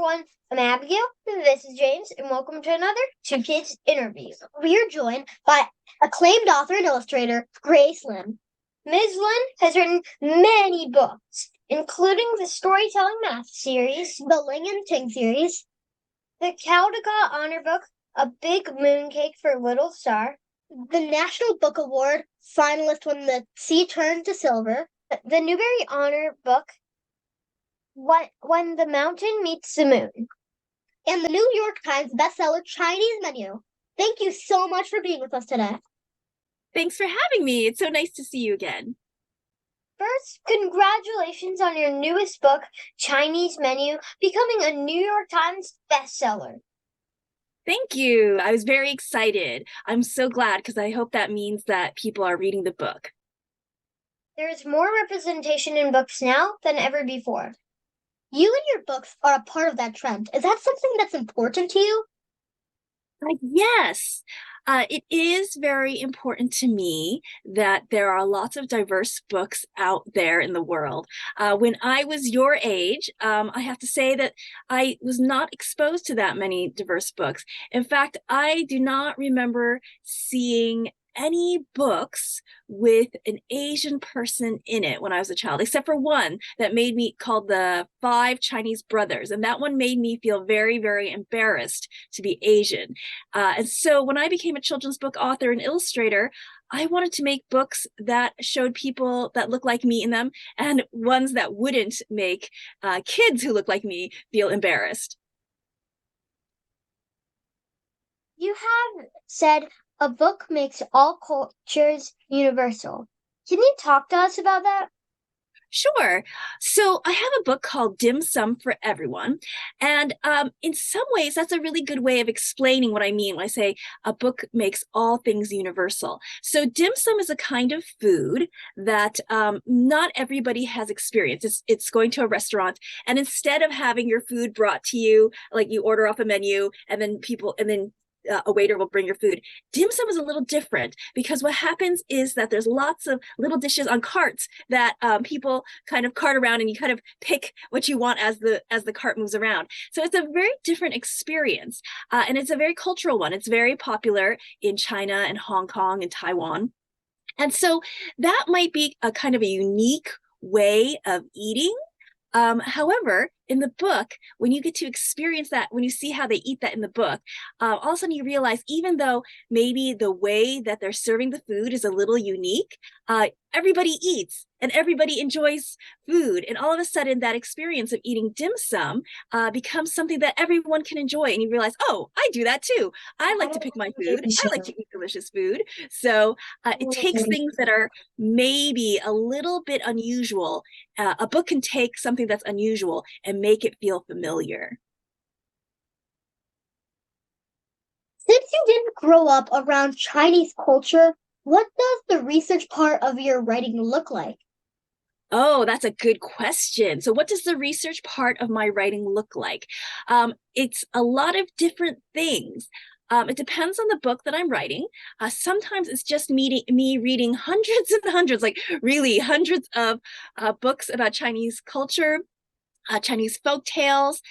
everyone. I'm Abigail, this is James, and welcome to another Two Kids interview. We are joined by acclaimed author and illustrator Grace Lin. Ms. Lin has written many books, including the Storytelling Math series, the Ling and Ting series, the Caldecott Honor Book, A Big Mooncake for Little Star, the National Book Award finalist When the Sea Turned to Silver, the Newbery Honor Book, When the Mountain Meets the Moon, and the New York Times bestseller Chinese Menu. Thank you so much for being with us today. Thanks for having me. It's so nice to see you again. First, congratulations on your newest book, Chinese Menu, becoming a New York Times bestseller. Thank you. I was very excited. I'm so glad because I hope that means that people are reading the book. There is more representation in books now than ever before. You and your books are a part of that trend. Is that something that's important to you? Yes, it is very important to me that there are lots of diverse books out there in the world. When I was your age, I have to say that I was not exposed to that many diverse books. In fact, I do not remember seeing any books with an Asian person in it when I was a child, except for one that made me called The Five Chinese Brothers. And that one made me feel very, very embarrassed to be Asian. And so when I became a children's book author and illustrator, I wanted to make books that showed people that look like me in them and ones that wouldn't make kids who look like me feel embarrassed. You have said a book makes all cultures universal. Can you talk to us about that? Sure. So I have a book called Dim Sum for Everyone. And in some ways, that's a really good way of explaining what I mean when I say a book makes all things universal. So dim sum is a kind of food that not everybody has experienced. It's going to a restaurant, and instead of having your food brought to you, like you order off a menu and then a waiter will bring your food. Dim sum is a little different because what happens is that there's lots of little dishes on carts that people kind of cart around, and you kind of pick what you want as the cart moves around. So it's a very different experience, and it's a very cultural one. It's very popular in China and Hong Kong and Taiwan. And so that might be a kind of a unique way of eating. However, in the book, when you get to experience that, when you see how they eat that in the book, all of a sudden you realize even though maybe the way that they're serving the food is a little unique, everybody eats and everybody enjoys food. And all of a sudden that experience of eating dim sum becomes something that everyone can enjoy. And you realize, oh, I do that too. I like to pick my food. I like to eat delicious food. So it takes things that are maybe a little bit unusual. A book can take something that's unusual and make it feel familiar. Since you didn't grow up around Chinese culture, what does the research part of your writing look like? Oh, that's a good question. So what does the research part of my writing look like? It's a lot of different things. It depends on the book that I'm writing. Sometimes it's just me reading hundreds and hundreds, like really hundreds of books about Chinese culture, Chinese folk tales,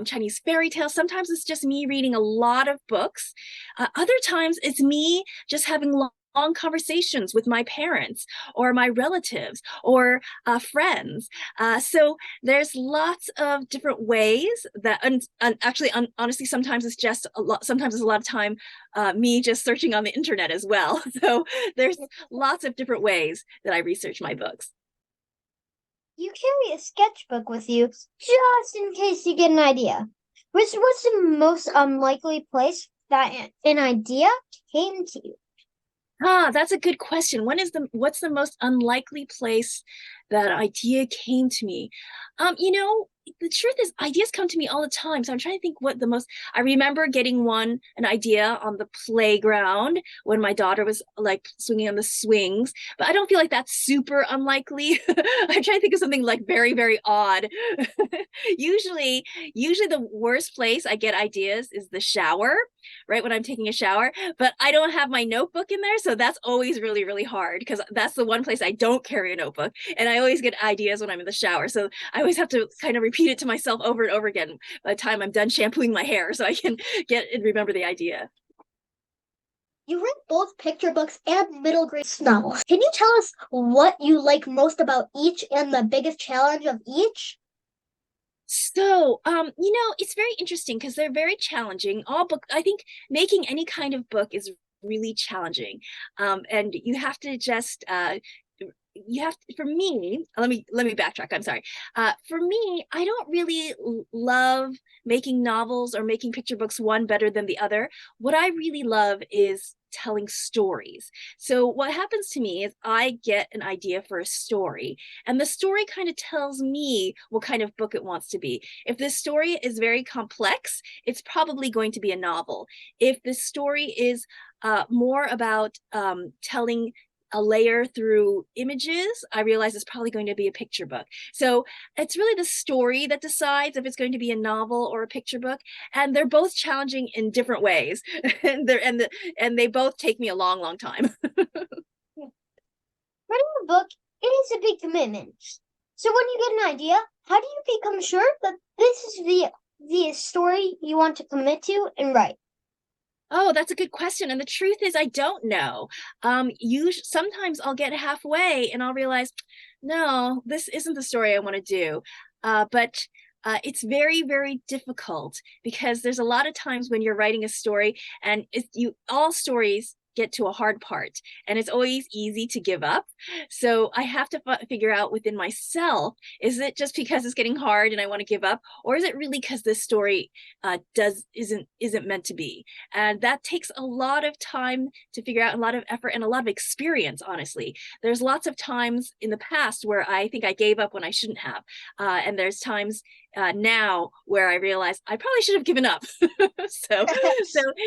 Chinese fairy tales. Sometimes it's just me reading a lot of books. Other times it's me just having long conversations with my parents or my relatives or friends. So there's lots of different ways that, honestly, sometimes it's just a lot. Sometimes it's a lot of time me just searching on the internet as well. So there's lots of different ways that I research my books. You carry a sketchbook with you just in case you get an idea. Which was the most unlikely place that an idea came to you? That's a good question. What's the most unlikely place that idea came to me? The truth is ideas come to me all the time. So I'm trying to think I remember getting an idea on the playground when my daughter was like swinging on the swings, but I don't feel like that's super unlikely. I'm trying to think of something like very, very odd. usually the worst place I get ideas is the shower, right? When I'm taking a shower, but I don't have my notebook in there. So that's always really, really hard because that's the one place I don't carry a notebook. And I always get ideas when I'm in the shower. So I always have to kind of repeat it to myself over and over again by the time I'm done shampooing my hair so I can get and remember the idea. You read both picture books and middle grade novels. Can you tell us what you like most about each and the biggest challenge of each? So, it's very interesting because they're very challenging. I think making any kind of book is really challenging. And you have to just for me, let me backtrack. I'm sorry. For me, I don't really love making novels or making picture books one better than the other. What I really love is telling stories. So what happens to me is I get an idea for a story, and the story kind of tells me what kind of book it wants to be. If this story is very complex, it's probably going to be a novel. If the story is more about telling a layer through images, I realize it's probably going to be a picture book. So it's really the story that decides if it's going to be a novel or a picture book, and they're both challenging in different ways, and they both take me a long, long time. Writing a book is a big commitment. So when you get an idea, how do you become sure that this is the story you want to commit to and write? Oh, that's a good question. And the truth is, I don't know. Sometimes I'll get halfway and I'll realize, no, this isn't the story I want to do. But it's very, very difficult because there's a lot of times when you're writing a story and all stories get to a hard part, and it's always easy to give up. So I have to figure out within myself, is it just because it's getting hard and I want to give up, or is it really because this story isn't meant to be? And that takes a lot of time to figure out, a lot of effort and a lot of experience. Honestly, there's lots of times in the past where I think I gave up when I shouldn't have, and there's times now where I realize I probably should have given up. so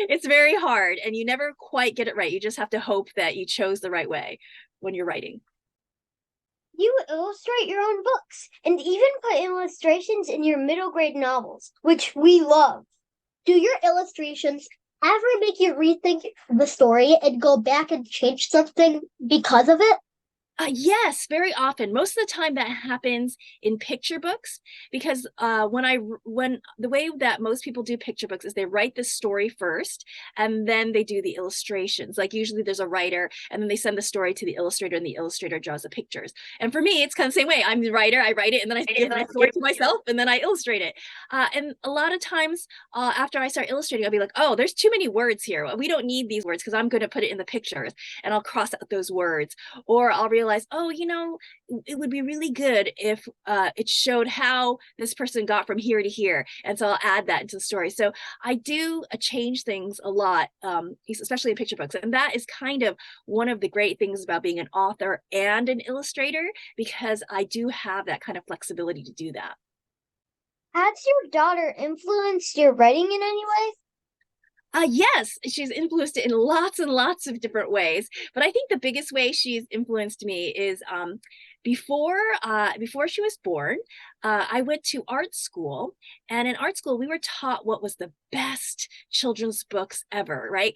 it's very hard, and you never quite get it right. You just have to hope that you chose the right way when you're writing. You illustrate your own books and even put illustrations in your middle grade novels, which we love. Do your illustrations ever make you rethink the story and go back and change something because of it? Yes, very often. Most of the time that happens in picture books, because when the way that most people do picture books is they write the story first and then they do the illustrations. Like usually there's a writer and then they send the story to the illustrator and the illustrator draws the pictures. And for me, it's kind of the same way. I'm the writer, I write it and then I give the story to myself and then I illustrate it. And a lot of times after I start illustrating, I'll be like, oh, there's too many words here. We don't need these words because I'm going to put it in the pictures, and I'll cross out those words. Or I'll realize, oh, it would be really good if it showed how this person got from here to here. And so I'll add that into the story. So I do change things a lot, especially in picture books. And that is kind of one of the great things about being an author and an illustrator, because I do have that kind of flexibility to do that. Has your daughter influenced your writing in any way? Yes, she's influenced it in lots and lots of different ways. But I think the biggest way she's influenced me is before she was born, I went to art school, and in art school we were taught what was the best children's books ever, right?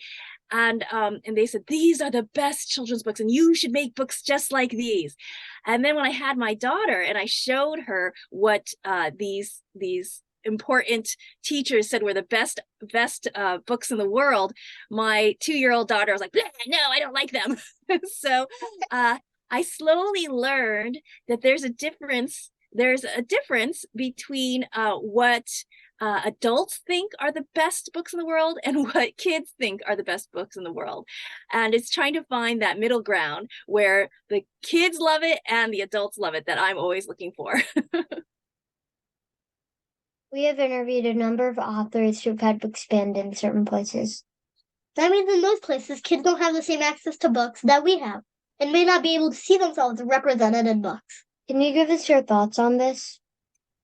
And they said these are the best children's books, and you should make books just like these. And then when I had my daughter and I showed her what these important teachers said were the best books in the world, my 2-year-old daughter was like, no, I don't like them. So I slowly learned that there's a difference between what adults think are the best books in the world and what kids think are the best books in the world. And it's trying to find that middle ground where the kids love it and the adults love it that I'm always looking for. We have interviewed a number of authors who've had books banned in certain places. That means in those places, kids don't have the same access to books that we have and may not be able to see themselves represented in books. Can you give us your thoughts on this?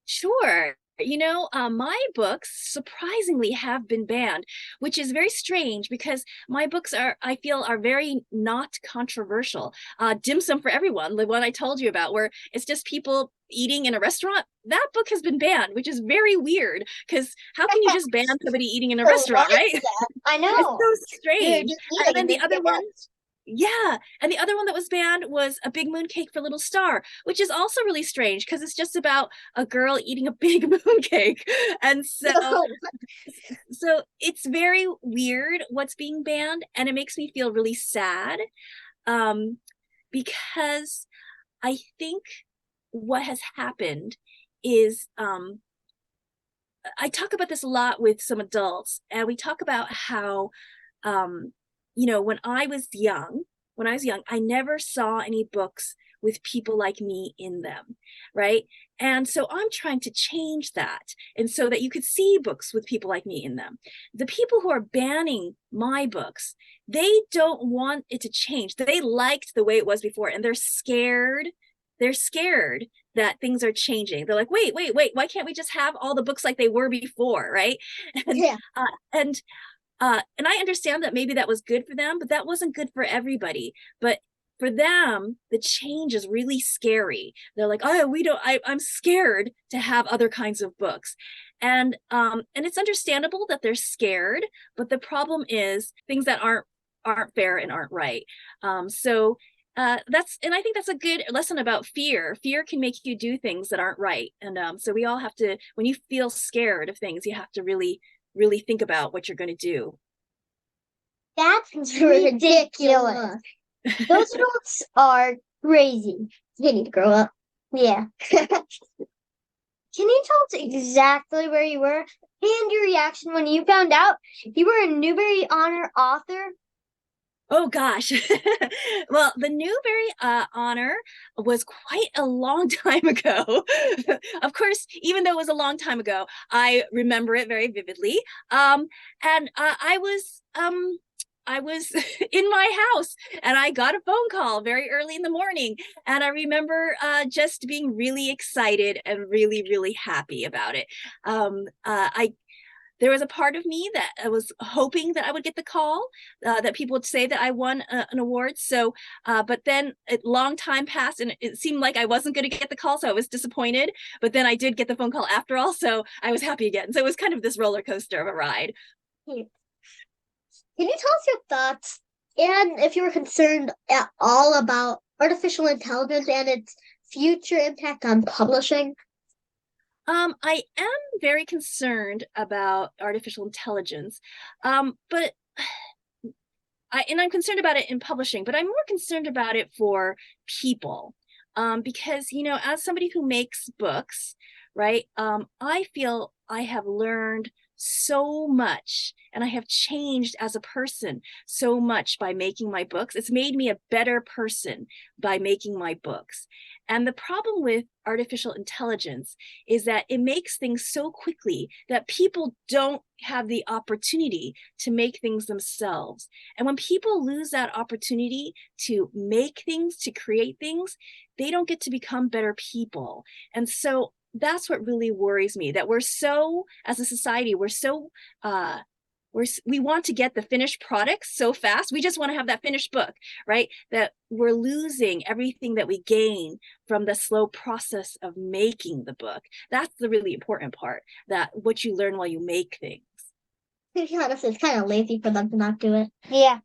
Sure. My books surprisingly have been banned, which is very strange because my books I feel, are very not controversial. Dim Sum for Everyone, the one I told you about, where it's just people eating in a restaurant, that book has been banned, which is very weird because how can you just ban somebody eating in a restaurant, right? I know. It's so strange. And then the other one, Yeah. And the other one that was banned was A Big Moon Cake for Little Star, which is also really strange because it's just about a girl eating a big moon cake. And so it's very weird what's being banned, and it makes me feel really sad, um, because I think what has happened is, I talk about this a lot with some adults, and we talk about how, um, when I was young, I never saw any books with people like me in them, right? And so I'm trying to change that, and so that you could see books with people like me in them. The people who are banning my books, they don't want it to change. They liked the way it was before, and they're scared. They're scared that things are changing. They're like, wait, why can't we just have all the books like they were before, right? And Yeah. and and I understand that maybe that was good for them, but that wasn't good for everybody. But for them, the change is really scary. They're like, oh, we don't. I'm scared to have other kinds of books, and it's understandable that they're scared. But the problem is things that aren't fair and aren't right. So and I think that's a good lesson about fear. Fear can make you do things that aren't right, and so we all have to. When you feel scared of things, you have to really think about what you're going to do. That's ridiculous. Those adults are crazy. They need to grow up. Yeah. Can you tell us exactly where you were and your reaction when you found out you were a Newbery Honor author? Oh gosh. Well, the Newbery honor was quite a long time ago. Of course, even though it was a long time ago, I remember it very vividly. And I was in my house, and I got a phone call very early in the morning, and I remember just being really excited and really happy about it. I There was a part of me that I was hoping that I would get the call, that people would say that I won an award. So, but then a long time passed, and it seemed like I wasn't going to get the call, so I was disappointed. But then I did get the phone call after all, so I was happy again. So it was kind of this roller coaster of a ride. Can you tell us your thoughts and if you were concerned at all about artificial intelligence and its future impact on publishing? I am very concerned about artificial intelligence, but I'm concerned about it in publishing, but I'm more concerned about it for people, because as somebody who makes books, right, I feel I have learned so much, and I have changed as a person so much by making my books. It's made me a better person by making my books. And the problem with artificial intelligence is that it makes things so quickly that people don't have the opportunity to make things themselves. And when people lose that opportunity to make things, to create things, they don't get to become better people. And so that's what really worries me, that as a society, we want to get the finished product so fast. We just want to have that finished book, right? That we're losing everything that we gain from the slow process of making the book. That's the really important part, that what you learn while you make things. To be honest, it's kind of lazy for them to not do it. Yeah.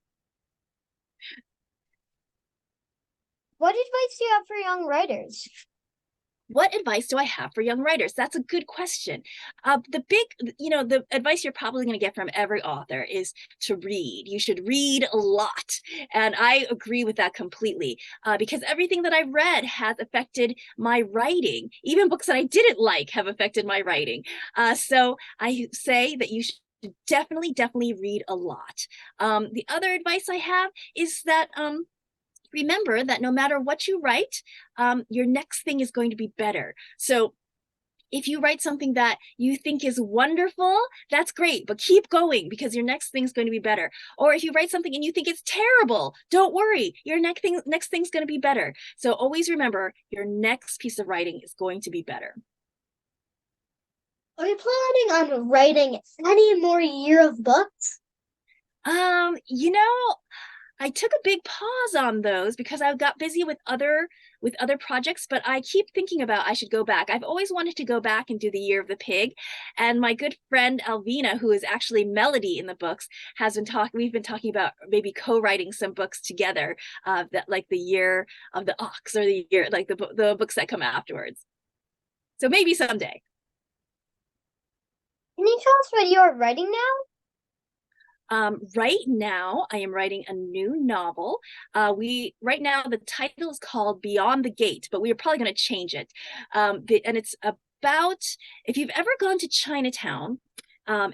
What advice do you have for young writers? What advice do I have for young writers? That's a good question. The advice you're probably going to get from every author is to read. You should read a lot. And I agree with that completely, because everything that I've read has affected my writing. Even books that I didn't like have affected my writing. So I say that you should definitely read a lot. The other advice I have is that remember that no matter what you write, your next thing is going to be better. So if you write something that you think is wonderful, that's great, but keep going, because your next thing's going to be better. Or if you write something and you think it's terrible, don't worry, your next thing's going to be better. So always remember, your next piece of writing is going to be better. Are you planning on writing any more year of books? I took a big pause on those because I got busy with other with other projects, but I keep thinking about I should go back. I've always wanted to go back and do the Year of the Pig. And my good friend Alvina, who is actually Melody in the books, we've been talking about maybe co-writing some books together, that like the Year of the Ox, or the year, like the books that come afterwards. So maybe someday. Can you tell us what you're writing now? Right now, I am writing a new novel. Right now the title is called Beyond the Gate, but we are probably going to change it. And it's about, if you've ever gone to Chinatown, and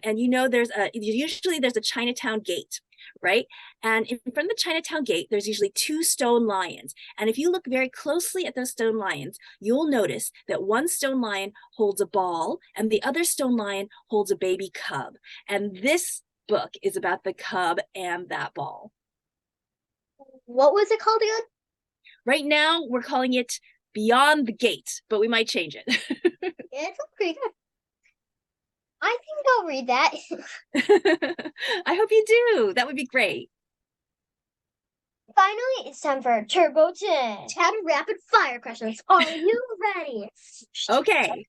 there's a Chinatown gate, right? And in front of the Chinatown gate, there's usually two stone lions. And if you look very closely at those stone lions, you'll notice that one stone lion holds a ball and the other stone lion holds a baby cub. And this book is about the cub and that ball. What was it called again? Right now, we're calling it Beyond the Gate, but we might change it. Yeah, it's pretty good. I think I'll read that. I hope you do. That would be great. Finally, it's time for Turbo 10. 10 rapid fire questions. Are you ready? Okay.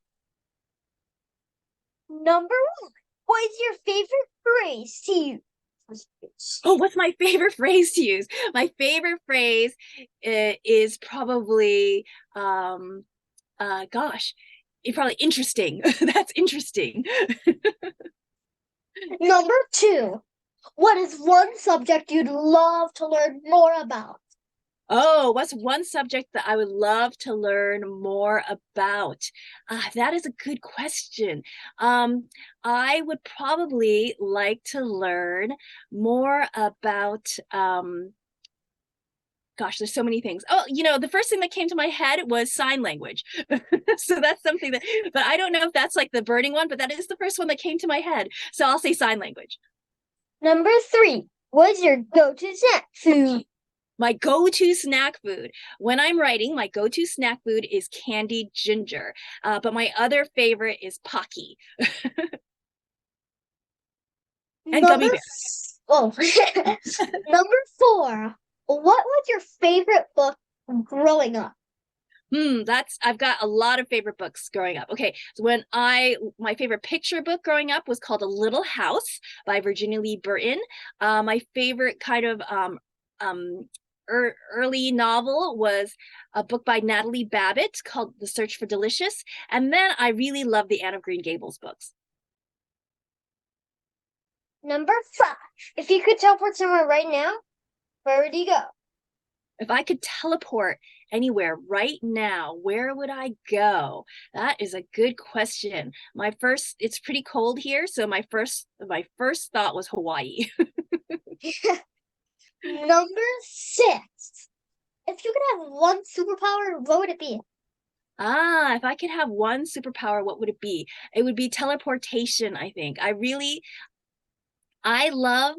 Number 1. What is your favorite phrase to use? Oh, what's my favorite phrase to use? My favorite phrase is probably, it's probably interesting. That's interesting. Number 2. What is one subject you'd love to learn more about? Oh, what's one subject that I would love to learn more about? That is a good question. I would probably like to learn more about, there's so many things. Oh, the first thing that came to my head was sign language. So that's something but I don't know if that's like the burning one, but that is the first one that came to my head. So I'll say sign language. Number 3. What is your go-to snack food? My go-to snack food. When I'm writing, my go-to snack food is candied ginger. But my other favorite is Pocky. And gummy bears. Number 4. What was your favorite book growing up? I've got a lot of favorite books growing up. Okay, so my favorite picture book growing up was called A Little House by Virginia Lee Burton. My favorite kind of early novel was a book by Natalie Babbitt called The Search for Delicious. And then I really love the Anne of Green Gables books. Number 5. If you could teleport somewhere right now, where would you go? If I could teleport anywhere right now, where would I go? That is a good question. It's pretty cold here, so my first thought was Hawaii. Number 6. If you could have one superpower, what would it be? If I could have one superpower, what would it be? It would be teleportation, I think. I love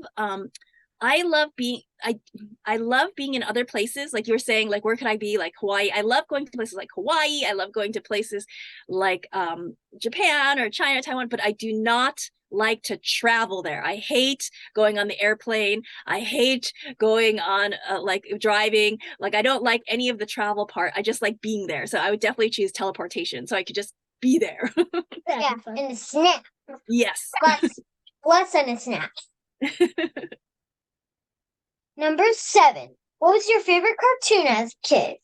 being in other places. Like you were saying, like, where could I be? Like Hawaii. I love going to places like Hawaii. I love going to places like Japan or China, Taiwan, but I do not like to travel there. I hate going on the airplane. I hate going on like driving. Like I don't like any of the travel part. I just like being there. So I would definitely choose teleportation so I could just be there. Yeah, and a snack. Yes. Less than a snack. Number 7. What was your favorite cartoon as a kid?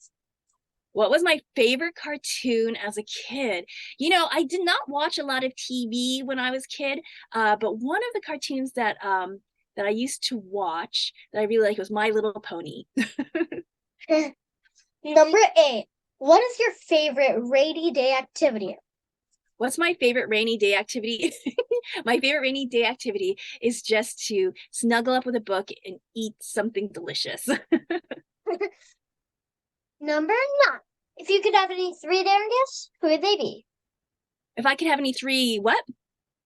What was my favorite cartoon as a kid? I did not watch a lot of TV when I was a kid, but one of the cartoons that I used to watch that I really liked was My Little Pony. Number 8. What is your favorite rainy day activity? What's my favorite rainy day activity? My favorite rainy day activity is just to snuggle up with a book and eat something delicious. Number 9. If you could have any 3 dinner guests, who would they be? If I could have any 3 what?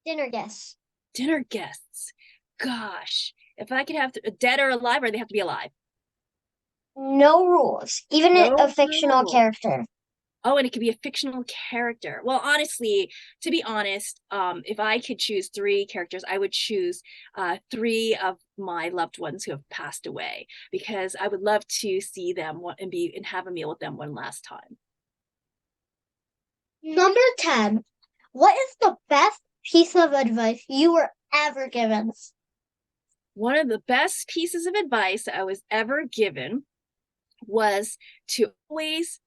Dinner guests. Dinner guests. Gosh. If I could have dead or alive, or they have to be alive? No rules. Even No a fictional rules. character. Oh, and it could be a fictional character. Well, honestly, to be honest, if I could choose three characters, I would choose three of my loved ones who have passed away, because I would love to see them and have a meal with them one last time. Number 10. What is the best piece of advice you were ever given? One of the best pieces of advice I was ever given was to always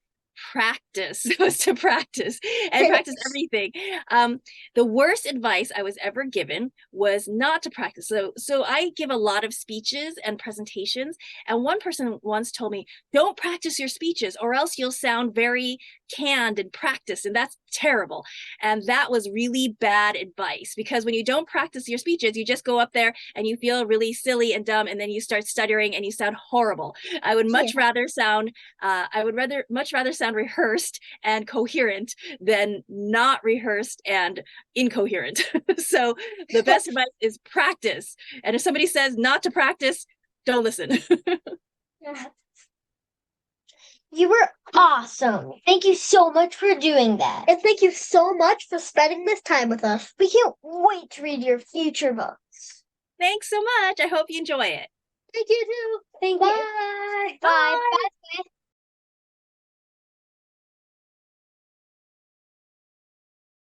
practice was to practice and practice everything. The worst advice I was ever given was not to practice. So I give a lot of speeches and presentations, and one person once told me, don't practice your speeches or else you'll sound very canned and practiced, and that's terrible. And that was really bad advice, because when you don't practice your speeches, you just go up there and you feel really silly and dumb, and then you start stuttering and you sound horrible. I would much rather sound rehearsed and coherent than not rehearsed and incoherent. So the best advice is practice. And if somebody says not to practice, don't listen. You were awesome. Thank you so much for doing that. And thank you so much for spending this time with us. We can't wait to read your future books. Thanks so much. I hope you enjoy it. Thank you too. Thank you. Bye. Bye. Bye.